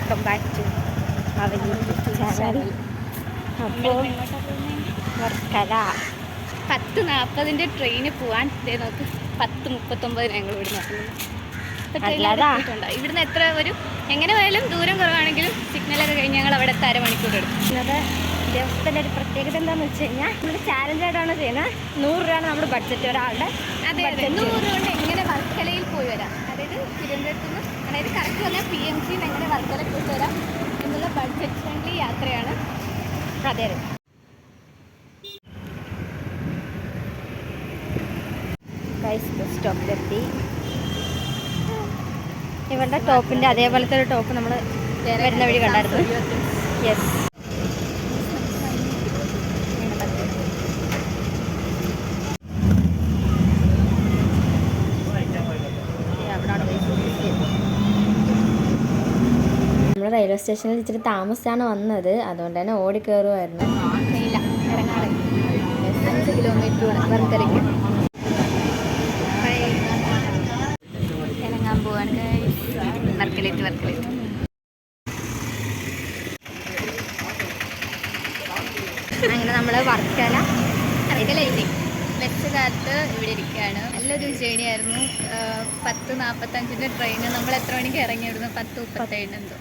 Welcome back to our YouTube channel. അപ്പോൾ Varkala 10:40 train പോവാൻ നോക്ക്. 10:39 ഞങ്ങൾ ഇവിടുന്ന് ഇവിടുന്ന് എത്ര ഒരു എങ്ങനെ പോയാലും ദൂരം കുറവാണെങ്കിലും സിഗ്നലൊക്കെ കഴിഞ്ഞ് ഞങ്ങൾ അവിടെ എത്താൻ അരമണിക്കൂർ എടുക്കും. ഇന്നത്തെ ദിവസത്തിൻ്റെ ഒരു പ്രത്യേകത എന്താണെന്ന് വെച്ച് കഴിഞ്ഞാൽ നമ്മൾ ചാലഞ്ചായിട്ടാണ് ചെയ്യുന്നത്. 100 രൂപയാണ് നമ്മുടെ ബഡ്ജറ്റ് ഒരാളുടെ. അതെ 100 രൂപ കൊണ്ട് എങ്ങനെ വർക്കലയിൽ പോയി വരാം, അതായത് തിരുവനന്തപുരത്ത് നിന്ന്, അതായത് കറക്റ്റ് പറഞ്ഞാൽ PMC എങ്ങനെ വർക്കല പോയി വരാം എന്നുള്ള ബഡ്ജറ്റ് ഫ്രണ്ട്ലി യാത്രയാണ്. അതെ ബസ് സ്റ്റോപ്പിലെത്തി. ഇവരുടെ ടോപ്പിൻ്റെ അതേപോലത്തെ ഒരു ടോപ്പ് നമ്മൾ വരുന്ന വഴി കണ്ടായിരുന്നു. യെസ്, നമ്മൾ റെയിൽവേ സ്റ്റേഷനിൽ ഇച്ചിരി താമസിച്ചാണ് വന്നത്, അതുകൊണ്ട് തന്നെ ഓടി കയറുമായിരുന്നു. ഇല്ല, ഇറങ്ങാതെ 5 കിലോമീറ്റർ വർക്കലയ്ക്ക് ഇറങ്ങാൻ പോവാണ്. വർക്കലേറ്റ് അങ്ങനെ നമ്മൾ വർക്കല വർക്കലയില്ലേ ബസ് കാലത്ത് ഇവിടെ ഇരിക്കുകയാണ്. നല്ലൊരു ജേണി ആയിരുന്നു. 10:45 ട്രെയിന്. നമ്മൾ എത്ര മണിക്ക് ഇറങ്ങിയിരുന്നു? 10:37 എന്തോ.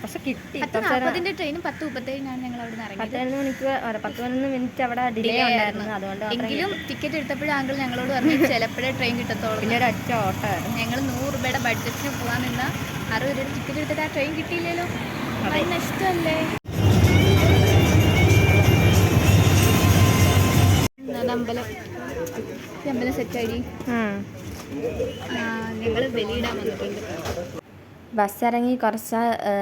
പക്ഷെ കിട്ടി. 10:40 ട്രെയിനും 10:37 ഞങ്ങൾ അവിടെ നിന്ന് ഇറങ്ങി. 11 മിനിറ്റ് അവിടെ ഡിലേ ഉണ്ടായിരുന്നു. അതുകൊണ്ട് എങ്കിലും ടിക്കറ്റ് എടുത്തപ്പോഴും ആങ്കിൾ ഞങ്ങളോട് പറഞ്ഞു ചിലപ്പോഴേ ട്രെയിൻ കിട്ടത്തോളൂ. പിന്നെ ഒരു ഒറ്റ ഓട്ടോ ആയിരുന്നു. ഞങ്ങൾ 100 രൂപയുടെ ബഡ്ജറ്റിന് പോകാൻ നിന്നാൽ 60 രൂപ ടിക്കറ്റ് എടുത്തിട്ട് ആ ട്രെയിൻ കിട്ടിയില്ലല്ലോ. അത് നഷ്ടമല്ലേ? അമ്പലം സെറ്റായി. ഞങ്ങൾ ബലിയിടാൻ വന്നിട്ടുണ്ട്. ബസ് ഇറങ്ങി കുറച്ച്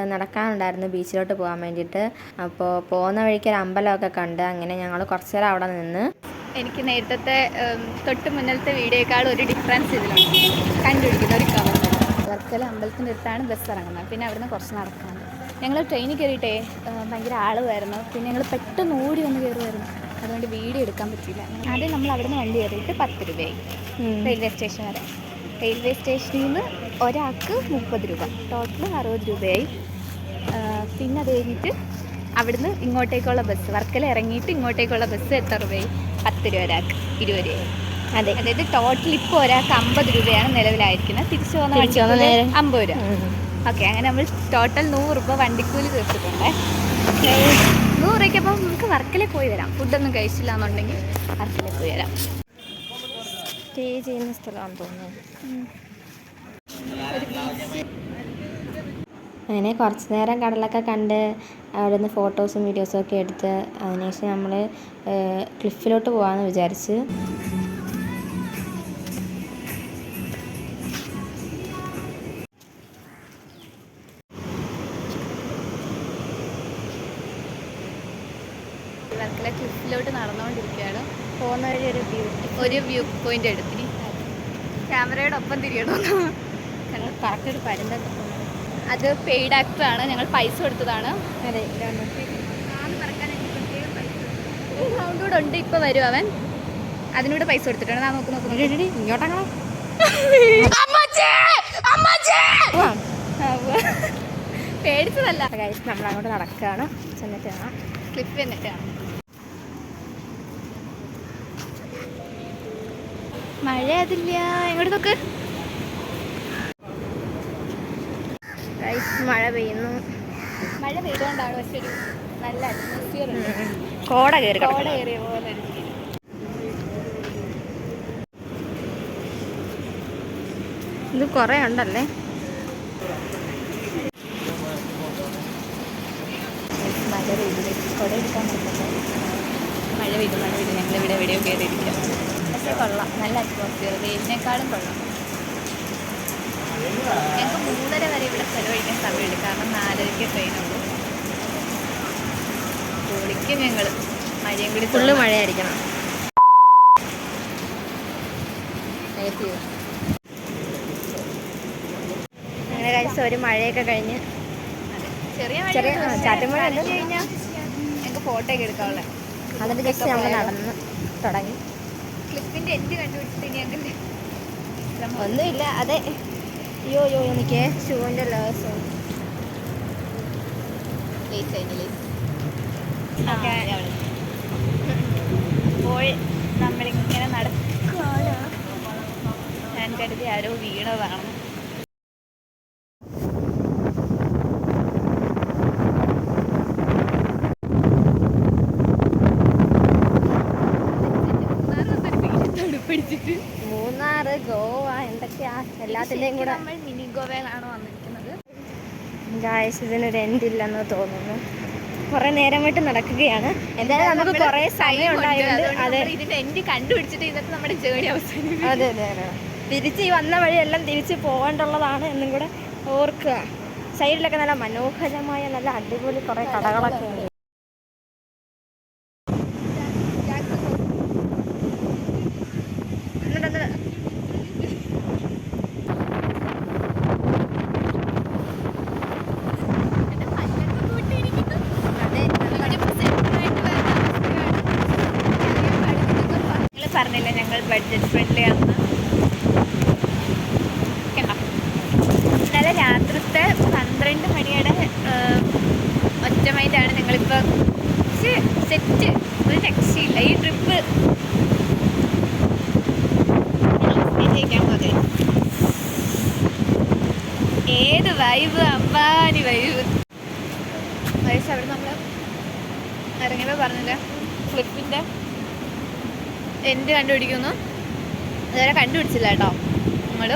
നടക്കാനുണ്ടായിരുന്നു ബീച്ചിലോട്ട് പോകാൻ വേണ്ടിയിട്ട്. അപ്പോൾ പോകുന്ന വഴിക്ക് ഒരു അമ്പലമൊക്കെ കണ്ട് അങ്ങനെ ഞങ്ങൾ കുറച്ച് നേരം അവിടെ നിന്ന്. എനിക്ക് നേരത്തെ തൊട്ട് മുന്നിലത്തെ വീഡിയോയേക്കാൾ ഒരു ഡിഫറൻസ് ഇതിലുണ്ട് കണ്ടുപിടിക്കുന്നത്. ഒരു കവർ വർക്കല അമ്പലത്തിൻ്റെ അടുത്താണ് ബസ് ഇറങ്ങുന്നത്. പിന്നെ അവിടുന്ന് കുറച്ച് നടക്കാനുണ്ട്. ഞങ്ങൾ ട്രെയിനിൽ കയറിയിട്ടേ ഭയങ്കര ആളുമായിരുന്നു. പിന്നെ ഞങ്ങൾ പെട്ടെന്ന് ഓടി വന്ന് കയറുമായിരുന്നു. അതുകൊണ്ട് വീഡിയോ എടുക്കാൻ പറ്റിയില്ല. ആദ്യം നമ്മൾ അവിടുന്ന് വണ്ടി കയറിയിട്ട് 10 രൂപയായി റെയിൽവേ സ്റ്റേഷൻ വരെ. റെയിൽവേ സ്റ്റേഷനിൽ നിന്ന് ഒരാൾക്ക് 30 രൂപ, ടോട്ടൽ 60 രൂപയായി. പിന്നെ അത് കഴിഞ്ഞിട്ട് അവിടുന്ന് ഇങ്ങോട്ടേക്കുള്ള ബസ്, വർക്കല ഇറങ്ങിയിട്ട് ഇങ്ങോട്ടേക്കുള്ള ബസ് എത്ര രൂപയായി? 10 രൂപ ഒരാൾക്ക്, 20 രൂപയായി. അതെ, അതായത് ടോട്ടൽ ഇപ്പോൾ ഒരാൾക്ക് 50 രൂപയാണ് നിലവിലായിരിക്കുന്നത്. തിരിച്ചു പോകുന്ന 50 രൂപ. ഓക്കെ, അങ്ങനെ നമ്മൾ ടോട്ടൽ 100 രൂപ വണ്ടിക്കൂലി തീർത്തിട്ടുണ്ട്. 100 രൂപയ്ക്ക് അപ്പം നമുക്ക് വർക്കലയിൽ പോയി വരാം. ഫുഡൊന്നും കഴിച്ചില്ല എന്നുണ്ടെങ്കിൽ വർക്കലയിൽ പോയി വരാം. സ്റ്റേ ചെയ്യുന്ന സ്ഥലമാണെന്ന് തോന്നുന്നു. അങ്ങനെ കുറച്ച് നേരം കടലൊക്കെ കണ്ട് അവിടെ നിന്ന് ഫോട്ടോസും വീഡിയോസും ഒക്കെ എടുത്ത് അതിനുശേഷം നമ്മൾ ക്ലിഫിലോട്ട് പോകാമെന്ന് വിചാരിച്ച്. വർക്കല ക്ലിഫിലോട്ട് നടന്നുകൊണ്ടിരിക്കുകയാണ്. പോകുന്ന വഴി ഒരു വ്യൂ പോയിന്റ് എടുത്തിന് ക്യാമറയുടെ ഒപ്പം തിരിയണമെന്ന് ഞങ്ങൾ കറക്റ്റ് ഒരു പരുന്ത. അത് പെയ്ഡ് ആക്ടറാണ്, ഞങ്ങൾ പൈസ കൊടുത്തതാണ്. അതെ, സൗണ്ട് കൂടെ ഉണ്ട്. ഇപ്പം വരും അവൻ, അതിനൂടെ പൈസ കൊടുത്തിട്ടുണ്ട്. ഞാൻ നോക്കുന്നു ഇങ്ങോട്ടങ്ങനെ പേടിച്ചതല്ല. നമ്മൾ അങ്ങോട്ട് നടക്കുകയാണ്. ചെന്നിട്ട് കാണാം ക്ലിപ്പ് എന്നിട്ടാണ്. മഴ അതില്ല, എങ്ങോട്ട് നോക്ക്. മഴ പെയ്യുന്നു. മഴ പെയ്തുകൊണ്ടാണ് പക്ഷെ ഒരു നല്ല അറ്റ്മോസ്ഫിയർ ഉണ്ട്. കോട കയറിയ പോലെ. ഇത് കുറേ ഉണ്ടല്ലേ. മഴ പെയ്തു, കുട എടുക്കാൻ പറ്റുന്നത്. മഴ പെയ്തു ഞങ്ങളിവിടെ എവിടെയോ കയറിയിരിക്കാം. പക്ഷേ കൊള്ളാം, നല്ല അറ്റ്മോസ്ഫിയർ. വെയിലിനേക്കാളും കൊള്ളാം. ഞങ്ങൾക്ക് 3:30 വരെ ഇവിടെ ചെലവഴിക്കാൻ സമയമുണ്ട്. കാരണം 4:30 ട്രെയിനുള്ളൂ. പൊളിക്കും ഞങ്ങൾ. മഴയും കൂടി ഫുള്ള് മഴയായിരിക്കണം. അങ്ങനെ കഴിച്ച ഒരു മഴയൊക്കെ കഴിഞ്ഞ് ചെറിയ ചാറ്റമഴ കഴിഞ്ഞാൽ ഞങ്ങൾക്ക് ഫോട്ടോ ഒക്കെ എടുക്കാനുള്ളത്. അതിൻ്റെ ജസ്റ്റ് നമ്മൾ നടന്ന് തുടങ്ങി. ക്ലിപ്പിൻ്റെ എൻഡ് കണ്ടുപിടിച്ചിട്ട് ഇനി അങ്ങനെ ഒന്നുമില്ല. അതെ, അയ്യോ എനിക്ക് ഷൂവിൻ്റെ ലേഴ്സ് അപ്പോൾ നമ്മളിങ്ങനെ നടക്കുകയാണ്. ഞാൻ കരുതി ആരോ വീണതാണ്. മൂന്നാറ്, ഗോവ, എന്തൊക്കെയാ എല്ലാത്തിൻ്റെയും കൂടെ നമ്മൾ മിനി ഗോവയിലാണ് വന്നിരിക്കുന്നത്. ഗായ്സ്, ഇതിനൊരു എൻഡ് ഇല്ലെന്ന് തോന്നുന്നു. കുറെ നേരമായിട്ട് നടക്കുകയാണ്. എന്തായാലും നമുക്ക് കുറെ സമയം ഉണ്ടായത്. അതെ, ഇതിന്റെ എൻഡ് കണ്ടുപിടിച്ചിട്ട് ഇന്നത്തെ നമ്മുടെ ജേർണി അവസാനിക്കും. അതെ അതെ അതെ. തിരിച്ച് ഈ വന്ന വഴിയെല്ലാം തിരിച്ച് പോകേണ്ടുള്ളതാണ് എന്നും കൂടെ ഓർക്കുക. സൈഡിലൊക്കെ നല്ല മനോഹരമായ നല്ല അടിപൊളി കുറെ കടകളൊക്കെ ഉണ്ട്. പറഞ്ഞില്ല ഞങ്ങൾ ബഡ്ജറ്റ് ഫ്രണ്ട്ലി ആണെന്ന്. ഇന്നലെ രാത്രിത്തെ 12 മണിയുടെ ഒറ്റ മൈൻഡാണ് ഞങ്ങളിപ്പോൾ സെറ്റ്. ഒരു രക്ഷയില്ല ഈ ട്രിപ്പ്. ജയിക്കാൻ പോലെ ഏത് വൈബ്, അമ്പാനി വൈബ്. വയസ്സ് അവിടെ നമ്മൾ ഇറങ്ങിയപ്പോൾ പറഞ്ഞില്ല ക്ലിപ്പിൻ്റെ എൻഡ് കണ്ടുപിടിക്കുന്നു. അതുവരെ കണ്ടുപിടിച്ചില്ല കേട്ടോ. നമ്മൾ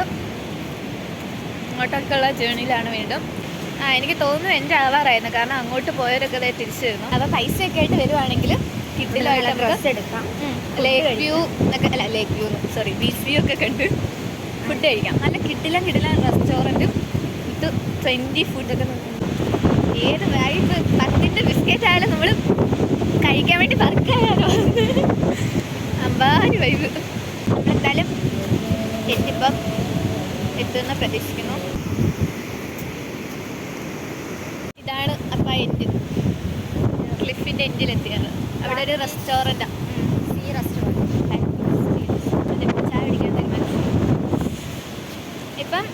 അങ്ങോട്ടൊക്കെയുള്ള ജേണിയിലാണ് വീണ്ടും. എനിക്ക് തോന്നുന്നു എൻ്റെ ആവാറായിരുന്നു. കാരണം അങ്ങോട്ട് പോയവരൊക്കെ അതായത് തിരിച്ചു വരുന്നു. അപ്പോൾ പൈസയൊക്കെ ആയിട്ട് വരുവാണെങ്കിൽ കിട്ടിലായിട്ട് ഡ്രസ്സ് എടുക്കാം. ലേക്ക് വ്യൂ എന്നൊക്കെ അല്ല, ലേക്ക് വ്യൂ സോറി ബീച്ച് വ്യൂ ഒക്കെ കണ്ട് ഫുഡ് കഴിക്കാം. നല്ല കിട്ടില്ല റെസ്റ്റോറൻറ്റും ഇത് 20 ഫുഡൊക്കെ. ഏത് വൈബ്. 10ൻ്റെ ബിസ്ക്കറ്റ് ആയാലും നമ്മൾ കഴിക്കാൻ വേണ്ടി പറക്കാനോ അമ്പാനി വൈബ്. നമ്മളെന്തായാലും എത്തിപ്പം എത്തുമെന്ന് പ്രതീക്ഷിക്കുന്നു. ഇതാണ് അപ്പം എൻഡ്, ക്ലിഫിൻ്റെ എൻഡിലെത്തിയാണ്. അവിടെ ഒരു റെസ്റ്റോറൻറ്റാണ്, സീ റെസ്റ്റോറൻറ്റ്. ചായ കുടിക്കാൻ തീരുമാനിച്ചു. ഇപ്പം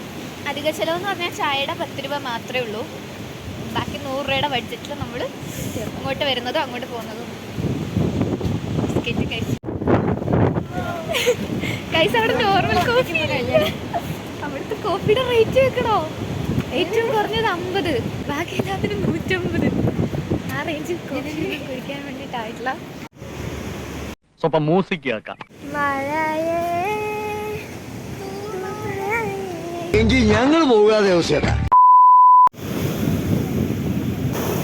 അധിക ചിലവെന്ന് പറഞ്ഞാൽ ചായയുടെ 10 രൂപ മാത്രമേ ഉള്ളൂ. ബാക്കി 100 രൂപയുടെ ബഡ്ജറ്റിൽ നമ്മൾ ഇങ്ങോട്ട് വരുന്നതും അങ്ങോട്ട് പോകുന്നതും. ബിസ്ക്കറ്റ് കഴിച്ചു. കൈസ് അവിടെ നോർമൽ കോഫി. അവിടുത്തെ കോഫിയുടെ റേറ്റ് വെക്കണോ? ഏറ്റവും കുറഞ്ഞത് 50, ബാക്കി എല്ലാത്തിനും 150. ആ റേഞ്ച് കോഫി കുടിക്കാൻ വേണ്ടിയിട്ടായിട്ടില്ല. സ്വപ്പം മ്യൂസിക് കേൾക്കാം. എങ്കിൽ ഞങ്ങൾ പോകാതെ അവസ്ഥ.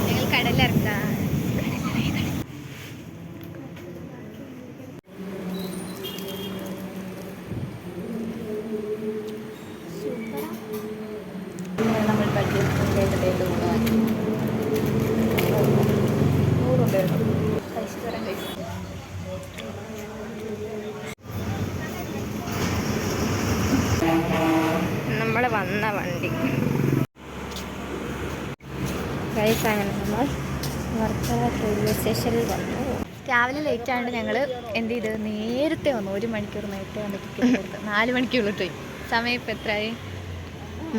ഞങ്ങൾ കടലിറക്കാം. നമ്മൾ ബഡ്ജറ്റ് നമ്മൾ വന്ന വണ്ടി ഗൈസ്. അങ്ങനെ നമ്മൾ വർക്കല റെയിൽവേ സ്റ്റേഷനിൽ വന്നു. രാവിലെ ലേറ്റ് ആയതുകൊണ്ട് ഞങ്ങൾ എന്ത് ചെയ്ത് നേരത്തെ വന്നു. 1 മണിക്കൂർ നേരത്തെ വന്ന് ടിക്കറ്റ് കൊടുത്ത്. 4 മണിക്കുള്ള ട്രെയിൻ. സമയം ഇപ്പം എത്രയായി?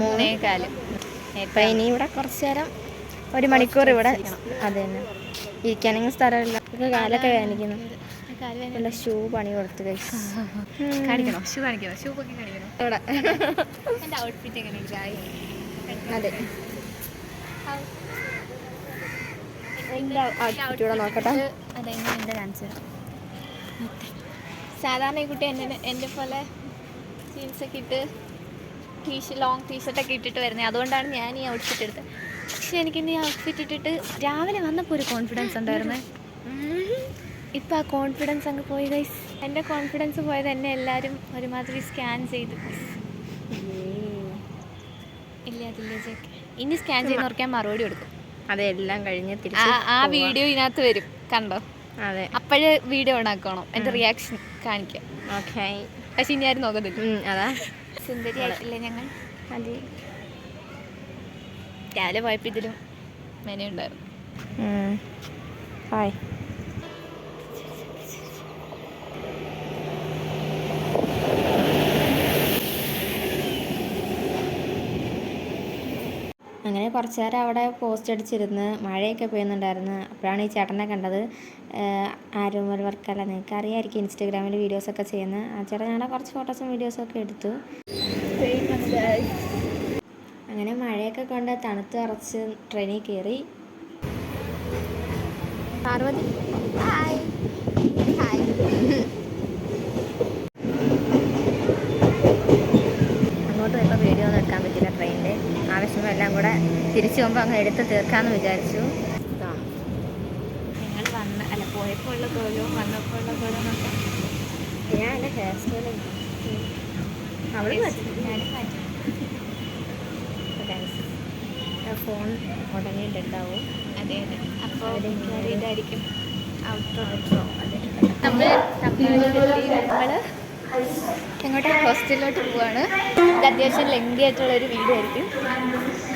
3:15. ഇപ്പം ഇനി ഇവിടെ കുറച്ച് നേരം 1 മണിക്കൂർ ഇവിടെ അത് തന്നെ ഇരിക്കാനെങ്കിൽ സ്ഥലമില്ല. കാലൊക്കെ വേദനിക്കുന്നു. നല്ല ഷൂ പണി കൊടുത്ത് കഴിച്ചു. കാണിക്കണോ? ഷൂ കാണിക്കണോ? ഷൂ പൊക്കി കാണിക്കണോ? ഇവിടെ എൻ്റെ ഔട്ട്ഫിറ്റ് എങ്ങനെയുണ്ട്? അതെ, എൻ്റെ ഔട്ട്ഫിറ്റ് ഇവിടെ നോക്കട്ടെ. അതെങ്ങനെയുണ്ട് കാണിച്ചു. സാധാരണ ഈ കുട്ടി എൻ്റെ പോലെ ജീൻസൊക്കെ ഇട്ട് ലോങ് ടീഷർട്ടൊക്കെ ഇട്ടിട്ട് വരുന്നത്. അതുകൊണ്ടാണ് ഞാൻ ഈ ഔട്ട്ഫിറ്റ് എടുത്തത്. പക്ഷെ എനിക്കിന്ന് ഈ ഔട്ട്ഫിറ്റ് ഇട്ടിട്ട് രാവിലെ വന്നപ്പോൾ ഒരു കോൺഫിഡൻസ് ഉണ്ടായിരുന്നേ. ഇപ്പം ആ കോൺഫിഡൻസ് അങ്ങ് പോയി ഗൈസ്. എൻ്റെ കോൺഫിഡൻസ് പോയത് എന്നെ എല്ലാവരും ഒരുമാതിരി സ്കാൻ ചെയ്തു. ഇല്ല അതില്ല ചേക്ക്. ഇനി സ്കാൻ ചെയ്യുന്നവർക്ക് ഞാൻ മറുപടി കൊടുക്കും. അതെല്ലാം കഴിഞ്ഞ് ആ വീഡിയോ ഇതിനകത്ത് വരും, കണ്ടോ? അതെ, അപ്പോഴേ വീഡിയോ ഓണാക്കണം, എൻ്റെ റിയാക്ഷൻ കാണിക്കാം. ഓക്കെ. പക്ഷെ ഇനി ആരും നോക്കത്തില്ല. അതാ സുന്ദരി ആയിട്ടില്ലേ ഞങ്ങൾ? അതെ. രാവിലെ പോയപ്പോൾ ഇതിലും മെനു ഉണ്ടായിരുന്നു. ഹായ്. അങ്ങനെ കുറച്ച് നേരം അവിടെ പോസ്റ്റ് അടിച്ചിരുന്ന് മഴയൊക്കെ പെയ്യുന്നുണ്ടായിരുന്നു. അപ്പോഴാണ് ഈ ചേട്ടനെ കണ്ടത്. ആരോമൽ വർക്കല, നിങ്ങൾക്ക് അറിയാമായിരിക്കും, ഇൻസ്റ്റാഗ്രാമിൽ വീഡിയോസൊക്കെ ചെയ്യുന്ന ആ ചേട്ടൻ. ഞങ്ങളുടെ കുറച്ച് ഫോട്ടോസും വീഡിയോസും ഒക്കെ എടുത്തു. അങ്ങനെ മഴയൊക്കെ കൊണ്ട് തണുത്ത് വിറച്ച് ട്രെയിനിൽ കയറി. Parvathi hi hi. അങ്ങോട്ട് പോയപ്പോൾ വീഡിയോ ഒന്നും എടുക്കാൻ പറ്റില്ല ട്രെയിനിൻ്റെ. ആവശ്യമെല്ലാം എല്ലാം കൂടെ തിരിച്ചു പോകുമ്പോൾ അങ്ങ് എടുത്ത് തീർക്കാമെന്ന് വിചാരിച്ചു. നിങ്ങൾ പോയപ്പോൾ ഉള്ള കോലവും വന്നപ്പോൾ ഉള്ള കോലവും നോക്കാം. ഞാൻ എൻ്റെ ഹെയർ സ്റ്റൈൽ അവിടെ ഞാനും മാറ്റി. ഫോൺ ഉടനെ ഡെഡാവും. അതെ അതെ. അപ്പോൾ ഇതായിരിക്കും ഔട്ട്രോ. നമ്മൾ ഞങ്ങളുടെ ഹോസ്റ്റലിലോട്ട് പോവാണ്. ഇത് അത്യാവശ്യം ലെങ്തി ആയിട്ടുള്ളൊരു വീഡിയോ ആയിരിക്കും.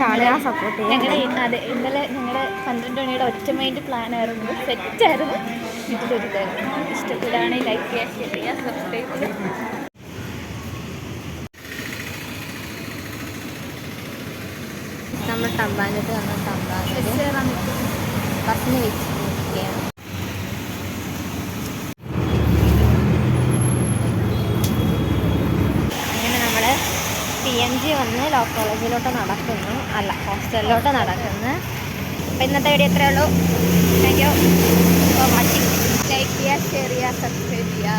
കാണുക, സപ്പോർട്ട് ചെയ്യാം. അതെ, ഇന്നലെ ഞങ്ങളുടെ 12 മണിയുടെ ഒറ്റ മൈൻഡ് പ്ലാനായിരുന്നു. സെറ്റായിരുന്നു. ഇതിലൊരു ഇതായിരുന്നു. ഇഷ്ടപ്പെടുകയാണെങ്കിൽ ലൈക്ക് ചെയ്യുക, ഷെയർ ചെയ്യുക, സബ്സ്ക്രൈബ് ചെയ്യുക. നമ്മൾ തമ്പാനത്ത് വന്ന ബസ്സിന് വെച്ചിരിക്കുകയാണ്. അങ്ങനെ നമ്മൾ PMG വന്ന് ലോ കോളേജിലോട്ട് നടക്കുന്നു, അല്ല ഹോസ്റ്റലിലോട്ട് നടക്കുന്നു. അപ്പോൾ ഇന്നത്തെ വീഡിയോ ഇത്രയേ ഉള്ളൂ. Thank you for watching. Like ചെയ്യുക, ഷെയർ ചെയ്യുക, സബ്സ്ക്രൈബ് ചെയ്യുക.